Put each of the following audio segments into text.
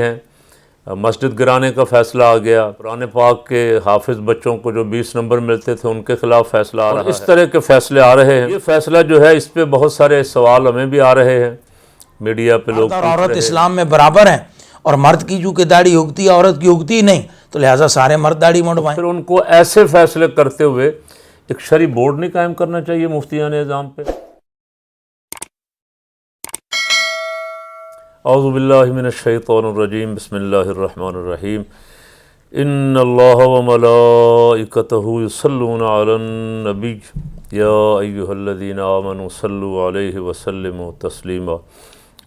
ہیں، مسجد گرانے کا فیصلہ آ گیا، قرآن پاک کے حافظ بچوں کو جو 20 نمبر ملتے تھے ان کے خلاف فیصلہ آ رہا ہے، اس طرح کے فیصلے آ رہے ہیں۔ یہ فیصلہ جو ہے اس پہ بہت سارے سوال ہمیں بھی آ رہے ہیں، میڈیا پہ لوگ مرد اور عورت اسلام میں برابر ہیں، اور مرد کی چونکہ داڑھی اگتی ہے عورت کی اگتی ہی نہیں، تو لہٰذا سارے مرد داڑھی منڈوائیں۔ پھر ان کو ایسے فیصلے کرتے ہوئے ایک شرعی بورڈ نہیں قائم کرنا چاہیے مفتیان اعظام پہ؟ اعوذ باللہ من الشیطان الرجیم، بسم اللہ الرحمن الرحیم۔ ان اللہ وملائکتہ یصلون علی النبی یا ایہا الذین آمنوا صلوا علیہ وسلموا تسلیما۔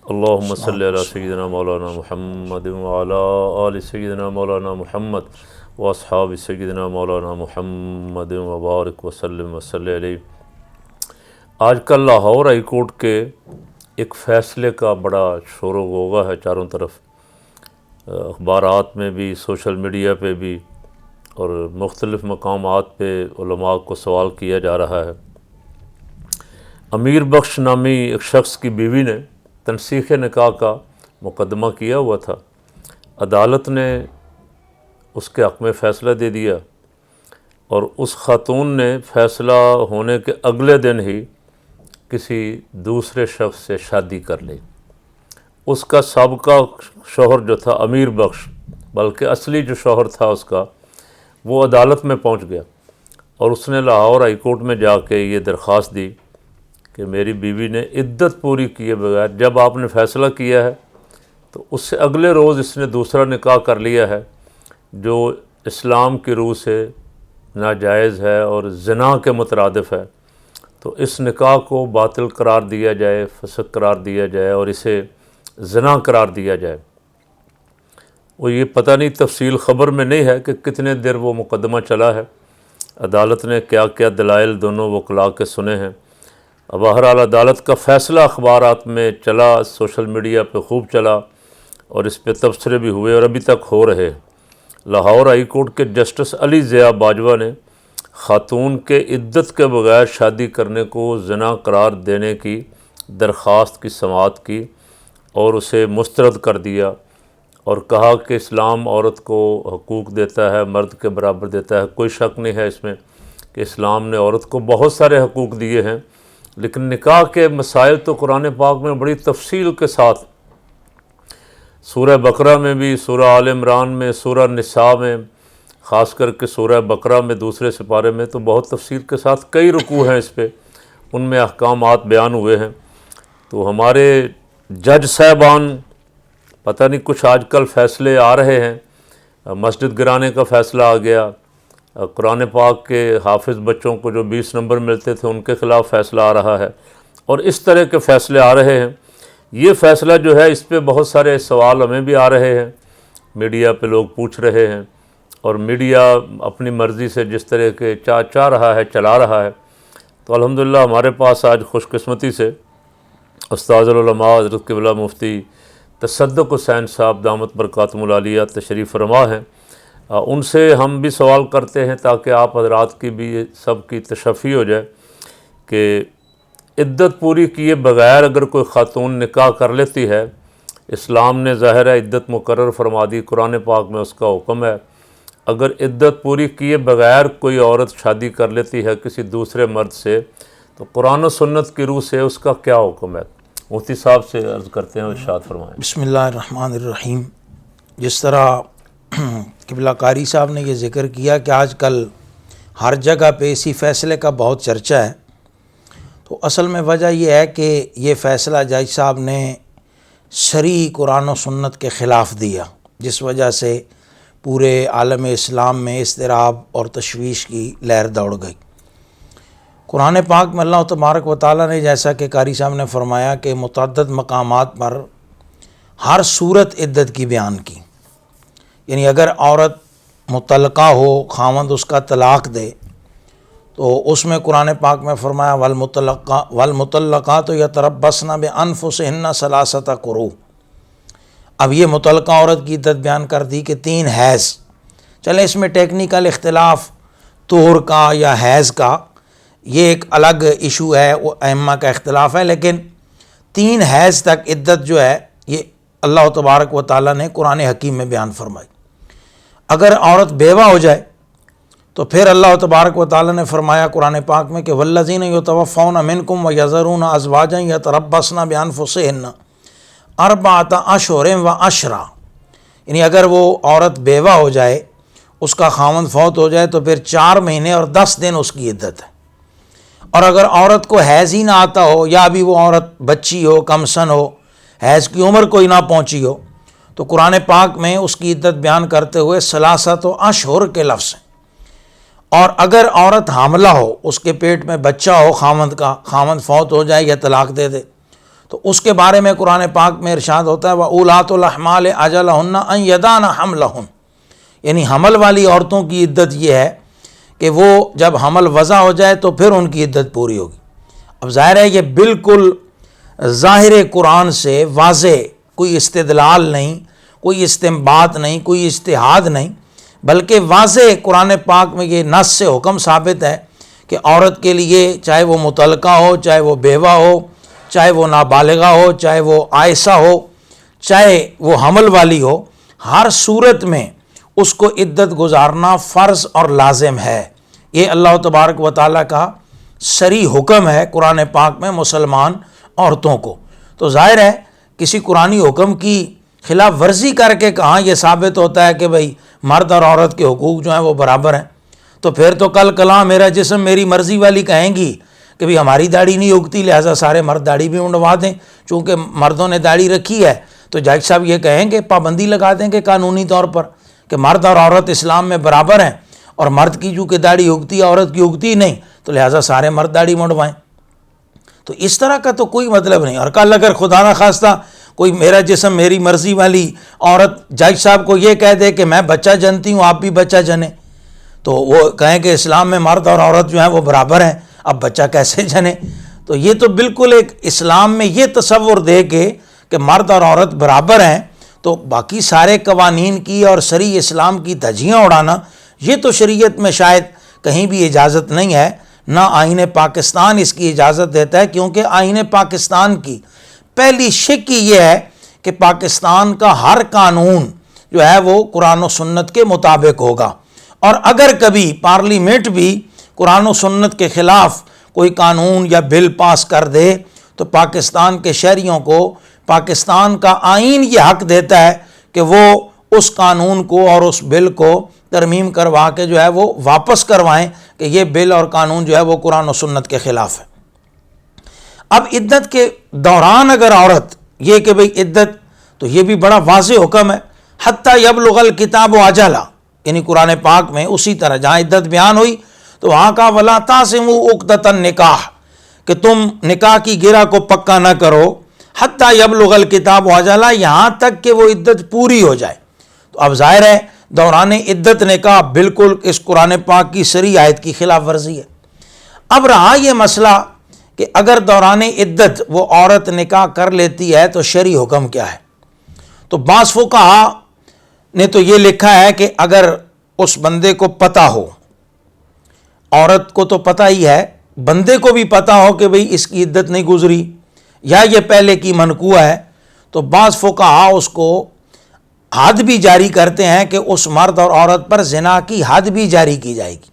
اللہم صلی علی سیدنا مولانا محمد وعلی آل سیدنا مولانا محمد واصحاب سیدنا مولانا محمد وبارک وسلم وصلی علیہ۔ آج کل لاہور ہائی کورٹ کے ایک فیصلے کا بڑا شور و غوغا ہے چاروں طرف، اخبارات میں بھی، سوشل میڈیا پہ بھی، اور مختلف مقامات پہ علماء کو سوال کیا جا رہا ہے۔ امیر بخش نامی ایک شخص کی بیوی نے تنسیخ نکاح کا مقدمہ کیا ہوا تھا، عدالت نے اس کے حق میں فیصلہ دے دیا، اور اس خاتون نے فیصلہ ہونے کے اگلے دن ہی کسی دوسرے شخص سے شادی کر لی۔ اس کا سابقہ شوہر جو تھا امیر بخش، بلکہ اصلی جو شوہر تھا اس کا، وہ عدالت میں پہنچ گیا، اور اس نے لاہور ہائی کورٹ میں جا کے یہ درخواست دی کہ میری بیوی نے عدت پوری کیے بغیر، جب آپ نے فیصلہ کیا ہے تو اس سے اگلے روز اس نے دوسرا نکاح کر لیا ہے، جو اسلام کی روح سے ناجائز ہے اور زنا کے مترادف ہے، تو اس نکاح کو باطل قرار دیا جائے، فسق قرار دیا جائے، اور اسے زنا قرار دیا جائے۔ وہ یہ پتہ نہیں، تفصیل خبر میں نہیں ہے کہ کتنے دیر وہ مقدمہ چلا ہے، عدالت نے کیا کیا دلائل دونوں وکلاء کے سنے ہیں۔ بہرحال عدالت کا فیصلہ اخبارات میں چلا، سوشل میڈیا پہ خوب چلا، اور اس پہ تبصرے بھی ہوئے اور ابھی تک ہو رہے ہیں۔ لاہور ہائی کورٹ کے جسٹس علی ضیاء باجوہ نے خاتون کے عدت کے بغیر شادی کرنے کو زنا قرار دینے کی درخواست کی سماعت کی، اور اسے مسترد کر دیا، اور کہا کہ اسلام عورت کو حقوق دیتا ہے، مرد کے برابر دیتا ہے۔ کوئی شک نہیں ہے اس میں کہ اسلام نے عورت کو بہت سارے حقوق دیے ہیں، لیکن نکاح کے مسائل تو قرآن پاک میں بڑی تفصیل کے ساتھ، سورہ بقرہ میں بھی، سورہ آل عمران میں، سورہ نساء میں، خاص کر کے سورہ بقرہ میں دوسرے سپارے میں تو بہت تفصیل کے ساتھ کئی رکوع ہیں اس پہ، ان میں احکامات بیان ہوئے ہیں۔ تو ہمارے جج صاحبان پتہ نہیں کچھ آج کل فیصلے آ رہے ہیں، مسجد گرانے کا فیصلہ آ گیا، قرآن پاک کے حافظ بچوں کو جو 20 نمبر ملتے تھے ان کے خلاف فیصلہ آ رہا ہے، اور اس طرح کے فیصلے آ رہے ہیں۔ یہ فیصلہ جو ہے اس پہ بہت سارے سوال ہمیں بھی آ رہے ہیں، میڈیا پہ لوگ پوچھ رہے ہیں، اور میڈیا اپنی مرضی سے جس طرح کے چاہ رہا ہے چلا رہا ہے۔ تو الحمدللہ ہمارے پاس آج خوش قسمتی سے استاذ العلماء حضرت قبلہ مفتی تصدق حسین صاحب دامت برکاتہم العالیہ تشریف فرما ہیں۔ ان سے ہم بھی سوال کرتے ہیں تاکہ آپ حضرات کی بھی سب کی تشفی ہو جائے کہ عدت پوری کیے بغیر اگر کوئی خاتون نکاح کر لیتی ہے، اسلام نے ظاہر ہے عدت مقرر فرما دی، قرآن پاک میں اس کا حکم ہے۔ اگر عدت پوری کیے بغیر کوئی عورت شادی کر لیتی ہے کسی دوسرے مرد سے، تو قرآن و سنت کی روح سے اس کا کیا حکم ہے؟ مفتی صاحب سے عرض کرتے ہیں، ارشاد فرمائیں۔ بسم اللہ الرحمن الرحیم۔ جس طرح قبلہ قاری صاحب نے یہ ذکر کیا کہ آج کل ہر جگہ پہ اسی فیصلے کا بہت چرچہ ہے، تو اصل میں وجہ یہ ہے کہ یہ فیصلہ جج صاحب نے شرعی قرآن و سنت کے خلاف دیا، جس وجہ سے پورے عالم اسلام میں اضطراب اور تشویش کی لہر دوڑ گئی۔ قرآن پاک میں اللہ تبارک و تعالیٰ نے، جیسا کہ قاری صاحب نے فرمایا، کہ متعدد مقامات پر ہر صورت عدت کی بیان کی، یعنی اگر عورت مطلقہ ہو، خاوند اس کا طلاق دے، تو اس میں قرآن پاک میں فرمایا والمطلقات یتربصن بانفسہن ثلاثۃ قروء۔ اب یہ مطلقہ عورت کی عدت بیان کر دی کہ 3 حیض۔ چلیں اس میں ٹیکنیکل اختلاف طہر کا یا حیض کا، یہ ایک الگ ایشو ہے، وہ ائمہ کا اختلاف ہے، لیکن 3 حیض تک عدت جو ہے یہ اللہ تبارک و تعالیٰ نے قرآن حکیم میں بیان فرمائی۔ اگر عورت بیوہ ہو جائے تو پھر اللہ تبارک و تعالیٰ نے فرمایا قرآن پاک میں کہ والذین یتوفون منکم ویذرون ازواجا یتربصن بانفسہن اربعۃ اشہر وعشرا، یعنی اگر وہ عورت بیوہ ہو جائے، اس کا خاوند فوت ہو جائے تو پھر 4 مہینے اور 10 دن اس کی عدت ہے۔ اور اگر عورت کو حیض ہی نہ آتا ہو یا ابھی وہ عورت بچی ہو، کم سن ہو، حیض کی عمر کوئی نہ پہنچی ہو، تو قرآن پاک میں اس کی عدت بیان کرتے ہوئے ثلاثۃ اشہر کے لفظ ہیں۔ اور اگر عورت حاملہ ہو، اس کے پیٹ میں بچہ ہو خاوند کا، خاوند فوت ہو جائے یا طلاق دے دے، تو اس کے بارے میں قرآن پاک میں ارشاد ہوتا ہے وَأُولَاتُ الْأَحْمَالِ أَجَلَهُنَّ أَن يَضَعْنَ حَمْلَهُنَّ، یعنی حمل والی عورتوں کی عدت یہ ہے کہ وہ جب حمل وضع ہو جائے تو پھر ان کی عدت پوری ہوگی۔ اب ظاہر ہے یہ بالکل ظاہر قرآن سے واضح، کوئی استدلال نہیں، کوئی استنباط نہیں، کوئی اجتہاد نہیں، بلکہ واضح قرآن پاک میں یہ نص سے حکم ثابت ہے کہ عورت کے لیے چاہے وہ مطلقہ ہو، چاہے وہ بیوہ ہو، چاہے وہ نابالغہ ہو، چاہے وہ عائسہ ہو، چاہے وہ حمل والی ہو، ہر صورت میں اس کو عدت گزارنا فرض اور لازم ہے۔ یہ اللہ تبارک و تعالیٰ کا صریح حکم ہے قرآن پاک میں مسلمان عورتوں کو۔ تو ظاہر ہے کسی قرآنی حکم کی خلاف ورزی کر کے کہاں یہ ثابت ہوتا ہے کہ بھئی مرد اور عورت کے حقوق جو ہیں وہ برابر ہیں؟ تو پھر تو کل کلاں میرا جسم میری مرضی والی کہیں گی کہ بھئی ہماری داڑھی نہیں اگتی لہٰذا سارے مرد داڑھی بھی منڈوا دیں، چونکہ مردوں نے داڑھی رکھی ہے تو جج صاحب یہ کہیں گے، پابندی لگا دیں کہ قانونی طور پر کہ مرد اور عورت اسلام میں برابر ہیں، اور مرد کی چونکہ داڑھی اگتی ہے عورت کی اگتی نہیں تو لہٰذا سارے مرد داڑھی منڈوائیں۔ تو اس طرح کا تو کوئی مطلب نہیں۔ اور کل اگر خدا نہ خواستہ کوئی میرا جسم میری مرضی والی عورت جج صاحب کو یہ کہہ دے کہ میں بچہ جنتی ہوں آپ بھی بچہ جنیں، تو وہ کہیں کہ اسلام میں مرد اور عورت جو ہیں وہ برابر ہیں، اب بچہ کیسے جنے؟ تو یہ تو بالکل ایک اسلام میں یہ تصور دے کے کہ مرد اور عورت برابر ہیں تو باقی سارے قوانین کی اور صریح اسلام کی دھجیاں اڑانا یہ تو شریعت میں شاید کہیں بھی اجازت نہیں ہے، نہ آئین پاکستان اس کی اجازت دیتا ہے، کیونکہ آئین پاکستان کی پہلی شک ہی یہ ہے کہ پاکستان کا ہر قانون جو ہے وہ قرآن و سنت کے مطابق ہوگا، اور اگر کبھی پارلیمنٹ بھی قرآن و سنت کے خلاف کوئی قانون یا بل پاس کر دے تو پاکستان کے شہریوں کو پاکستان کا آئین یہ حق دیتا ہے کہ وہ اس قانون کو اور اس بل کو ترمیم کروا کے جو ہے وہ واپس کروائیں کہ یہ بل اور قانون جو ہے وہ قرآن و سنت کے خلاف ہے۔ اب عدت کے دوران اگر عورت یہ کہ بھئی عدت، تو یہ بھی بڑا واضح حکم ہے، حتیٰ یبلغ الکتاب اجلہ، یعنی قرآن پاک میں اسی طرح جہاں عدت بیان ہوئی تو وہاں کا ولا تعصموا عقدۃ النکاح، کہ تم نکاح کی گرہ کو پکا نہ کرو، حتیٰ یبلغ الکتاب اجلہ، یہاں تک کہ وہ عدت پوری ہو جائے۔ تو اب ظاہر ہے دوران عدت نکاح بالکل اس قرآن پاک کی صریح آیت کی خلاف ورزی ہے۔ اب رہا یہ مسئلہ کہ اگر دوران عدت وہ عورت نکاح کر لیتی ہے تو شرعی حکم کیا ہے؟ تو بعض فقہا نے تو یہ لکھا ہے کہ اگر اس بندے کو پتہ ہو، عورت کو تو پتہ ہی ہے، بندے کو بھی پتہ ہو کہ بھئی اس کی عدت نہیں گزری یا یہ پہلے کی منقوع ہے، تو بعض فقہا اس کو حد بھی جاری کرتے ہیں کہ اس مرد اور عورت پر زنا کی حد بھی جاری کی جائے گی۔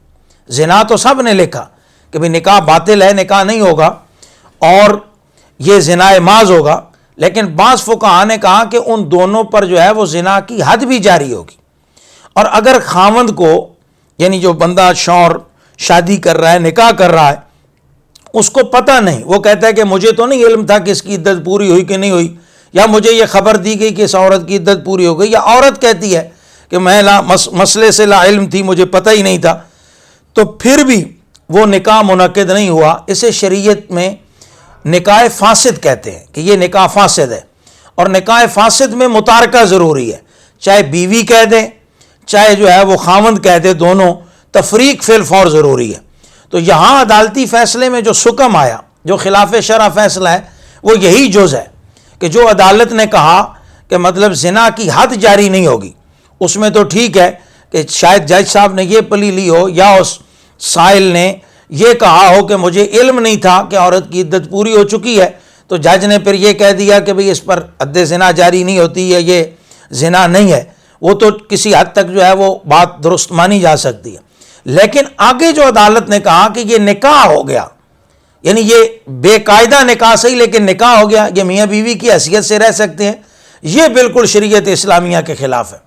زنا تو سب نے لکھا کہ بھئی نکاح باطل ہے، نکاح نہیں ہوگا اور یہ زنا محض ہوگا، لیکن بعض فقہا نے کہا کہ ان دونوں پر جو ہے وہ زنا کی حد بھی جاری ہوگی۔ اور اگر خاوند کو، یعنی جو بندہ شوہر شادی کر رہا ہے، نکاح کر رہا ہے، اس کو پتہ نہیں، وہ کہتا ہے کہ مجھے تو نہیں علم تھا کہ اس کی عدت پوری ہوئی کہ نہیں ہوئی، یا مجھے یہ خبر دی گئی کہ اس عورت کی عدت پوری ہو گئی، یا عورت کہتی ہے کہ میں مسئلے سے لا علم تھی، مجھے پتہ ہی نہیں تھا، تو پھر بھی وہ نکاح منعقد نہیں ہوا۔ اسے شریعت میں نکاح فاسد کہتے ہیں کہ یہ نکاح فاسد ہے، اور نکاح فاسد میں متارکہ ضروری ہے، چاہے بیوی کہہ دے چاہے جو ہے وہ خاوند کہہ دے، دونوں تفریق فی الفور ضروری ہے۔ تو یہاں عدالتی فیصلے میں جو سکم آیا، جو خلاف شرع فیصلہ ہے، وہ یہی جز ہے کہ جو عدالت نے کہا کہ مطلب زنا کی حد جاری نہیں ہوگی، اس میں تو ٹھیک ہے کہ شاید جج صاحب نے یہ پلی لی ہو یا اس سائل نے یہ کہا ہو کہ مجھے علم نہیں تھا کہ عورت کی عدت پوری ہو چکی ہے، تو جج نے پھر یہ کہہ دیا کہ بھئی اس پر حد زنا جاری نہیں ہوتی ہے، یہ زنا نہیں ہے، وہ تو کسی حد تک جو ہے وہ بات درست مانی جا سکتی ہے۔ لیکن آگے جو عدالت نے کہا کہ یہ نکاح ہو گیا، یعنی یہ بے قاعدہ نکاح صحیح لیکن نکاح ہو گیا، یہ میاں بیوی کی حیثیت سے رہ سکتے ہیں، یہ بالکل شریعت اسلامیہ کے خلاف ہے۔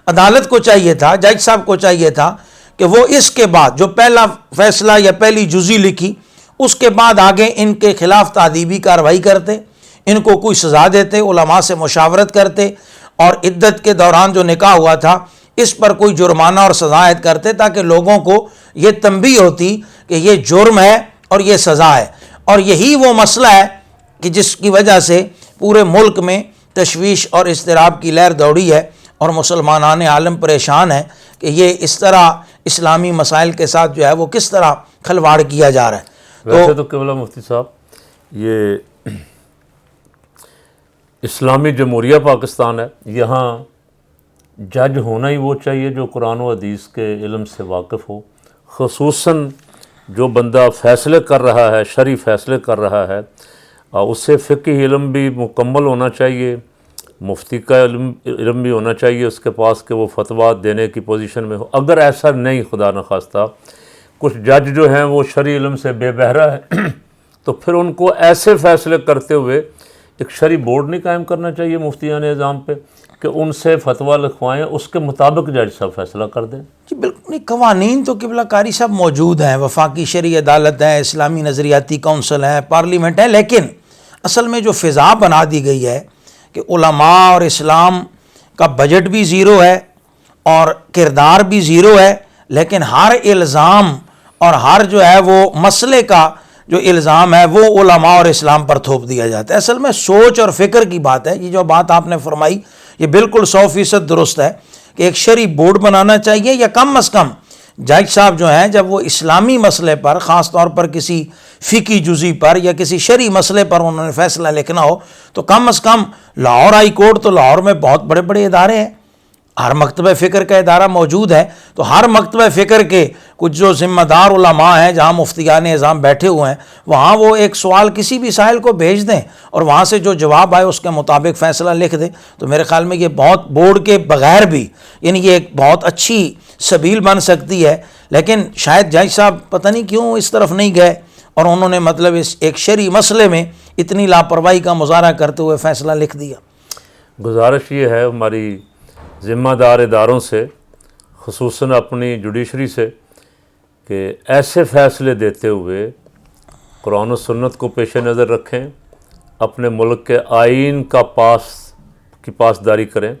عدالت کو چاہیے تھا، جج صاحب کو چاہیے تھا کہ وہ اس کے بعد جو پہلا فیصلہ یا پہلی جزی لکھی، اس کے بعد آگے ان کے خلاف تعدیبی کارروائی کرتے، ان کو کوئی سزا دیتے، علماء سے مشاورت کرتے، اور عدت کے دوران جو نکاح ہوا تھا اس پر کوئی جرمانہ اور سزا عائد کرتے، تاکہ لوگوں کو یہ تنبیہ ہوتی کہ یہ جرم ہے اور یہ سزا ہے۔ اور یہی وہ مسئلہ ہے کہ جس کی وجہ سے پورے ملک میں تشویش اور اضطراب کی لہر دوڑی ہے، اور مسلمانان عالم پریشان ہیں کہ یہ اس طرح اسلامی مسائل کے ساتھ جو ہے وہ کس طرح کھلواڑ کیا جا رہا ہے۔ ویسے تو قبلہ مفتی صاحب، یہ اسلامی جمہوریہ پاکستان ہے، یہاں جج ہونا ہی وہ چاہیے جو قرآن و حدیث کے علم سے واقف ہو، خصوصاً جو بندہ فیصلے کر رہا ہے، شرعی فیصلے کر رہا ہے، اس سے فقہی علم بھی مکمل ہونا چاہیے، مفتی کا علم بھی ہونا چاہیے اس کے پاس کہ وہ فتویٰ دینے کی پوزیشن میں ہو۔ اگر ایسا نہیں، خدا نخواستہ کچھ جج جو ہیں وہ شرعی علم سے بے بہرہ ہے، تو پھر ان کو ایسے فیصلے کرتے ہوئے ایک شرعی بورڈ نہیں قائم کرنا چاہیے مفتیان نظام پہ کہ ان سے فتویٰ لکھوائیں، اس کے مطابق جج صاحب فیصلہ کر دیں؟ جی بالکل نہیں، قوانین تو قبلہ کاری صاحب موجود ہیں، وفاقی شرعی عدالت ہے، اسلامی نظریاتی کونسل ہے، پارلیمنٹ ہے، لیکن اصل میں جو فضا بنا دی گئی ہے کہ علماء اور اسلام کا بجٹ بھی زیرو ہے اور کردار بھی زیرو ہے، لیکن ہر الزام اور ہر جو ہے وہ مسئلے کا جو الزام ہے وہ علماء اور اسلام پر تھوپ دیا جاتا ہے۔ اصل میں سوچ اور فکر کی بات ہے، یہ جو بات آپ نے فرمائی یہ بالکل 100% درست ہے کہ ایک شرعی بورڈ بنانا چاہیے، یا کم از کم جج صاحب جو ہیں جب وہ اسلامی مسئلے پر، خاص طور پر کسی فقہی جزی پر یا کسی شرعی مسئلے پر انہوں نے فیصلہ لکھنا ہو، تو کم از کم لاہور ہائی کورٹ، تو لاہور میں بہت بڑے بڑے ادارے ہیں، ہر مکتبہ فکر کا ادارہ موجود ہے، تو ہر مکتبہ فکر کے کچھ جو ذمہ دار علماء ہیں جہاں مفتیان نظام بیٹھے ہوئے ہیں، وہاں وہ ایک سوال کسی بھی سائل کو بھیج دیں اور وہاں سے جو جواب آئے اس کے مطابق فیصلہ لکھ دیں، تو میرے خیال میں یہ بہت بورڈ کے بغیر بھی، یعنی یہ ایک بہت اچھی سبیل بن سکتی ہے۔ لیکن شاید جج صاحب پتہ نہیں کیوں اس طرف نہیں گئے، اور انہوں نے مطلب اس ایک شرعی مسئلے میں اتنی لاپرواہی کا مظاہرہ کرتے ہوئے فیصلہ لکھ دیا۔ گزارش یہ ہے ہماری ذمہ دار اداروں سے، خصوصاً اپنی جوڈیشری سے، کہ ایسے فیصلے دیتے ہوئے قرآن و سنت کو پیش نظر رکھیں، اپنے ملک کے آئین کا پاسداری کریں۔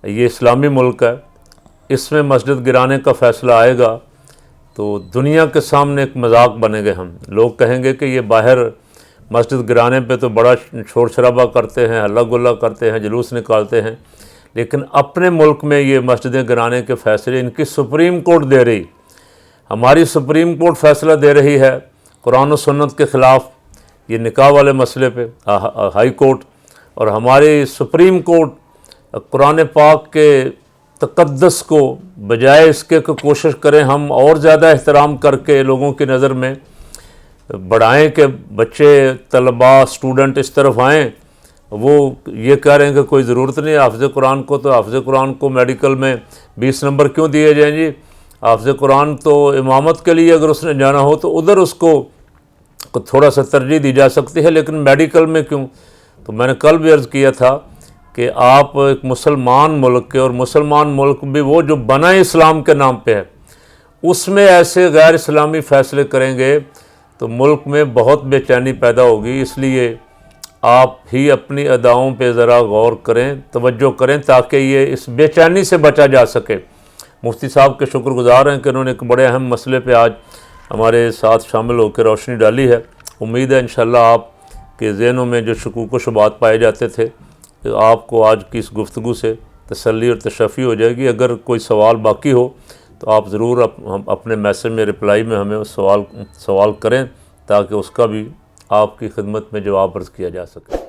یہ اسلامی ملک ہے، اس میں مسجد گرانے کا فیصلہ آئے گا تو دنیا کے سامنے ایک مذاق بنے گے، ہم لوگ کہیں گے کہ یہ باہر مسجد گرانے پہ تو بڑا شور شرابہ کرتے ہیں، ہلا گلا کرتے ہیں، جلوس نکالتے ہیں، لیکن اپنے ملک میں یہ مسجدیں گرانے کے فیصلے ان کی سپریم کورٹ دے رہی، ہماری سپریم کورٹ فیصلہ دے رہی ہے قرآن و سنت کے خلاف یہ نکاح والے مسئلے پہ، ہائی کورٹ، اور ہماری سپریم کورٹ قرآن پاک کے تقدس کو بجائے اس کے کہ کوشش کریں ہم اور زیادہ احترام کر کے لوگوں کی نظر میں بڑھائیں کہ بچے، طلباء، اسٹوڈنٹ اس طرف آئیں، وہ یہ کہہ رہے ہیں کہ کوئی ضرورت نہیں حافظ قرآن کو، تو حافظ قرآن کو میڈیکل میں 20 نمبر کیوں دیے جائیں جی؟ حافظ قرآن تو امامت کے لیے اگر اس نے جانا ہو تو ادھر اس کو تھوڑا سا ترجیح دی جا سکتی ہے، لیکن میڈیکل میں کیوں؟ تو میں نے کل بھی عرض کیا تھا کہ آپ ایک مسلمان ملک کے، اور مسلمان ملک بھی وہ جو بنا اسلام کے نام پہ ہے، اس میں ایسے غیر اسلامی فیصلے کریں گے تو ملک میں بہت بے چینی پیدا ہوگی۔ اس لیے آپ ہی اپنی اداؤں پہ ذرا غور کریں، توجہ کریں، تاکہ یہ اس بے چینی سے بچا جا سکے۔ مفتی صاحب کے شکر گزار ہیں کہ انہوں نے ایک بڑے اہم مسئلے پہ آج ہمارے ساتھ شامل ہو کے روشنی ڈالی ہے۔ امید ہے انشاءاللہ آپ کے ذہنوں میں جو شکوک و شبہات پائے جاتے تھے، آپ کو آج کی اس گفتگو سے تسلی اور تشفی ہو جائے گی۔ اگر کوئی سوال باقی ہو تو آپ ضرور اپنے میسج میں، رپلائی میں ہمیں سوال کریں، تاکہ اس کا بھی آپ کی خدمت میں جواب عرض کیا جا سکے۔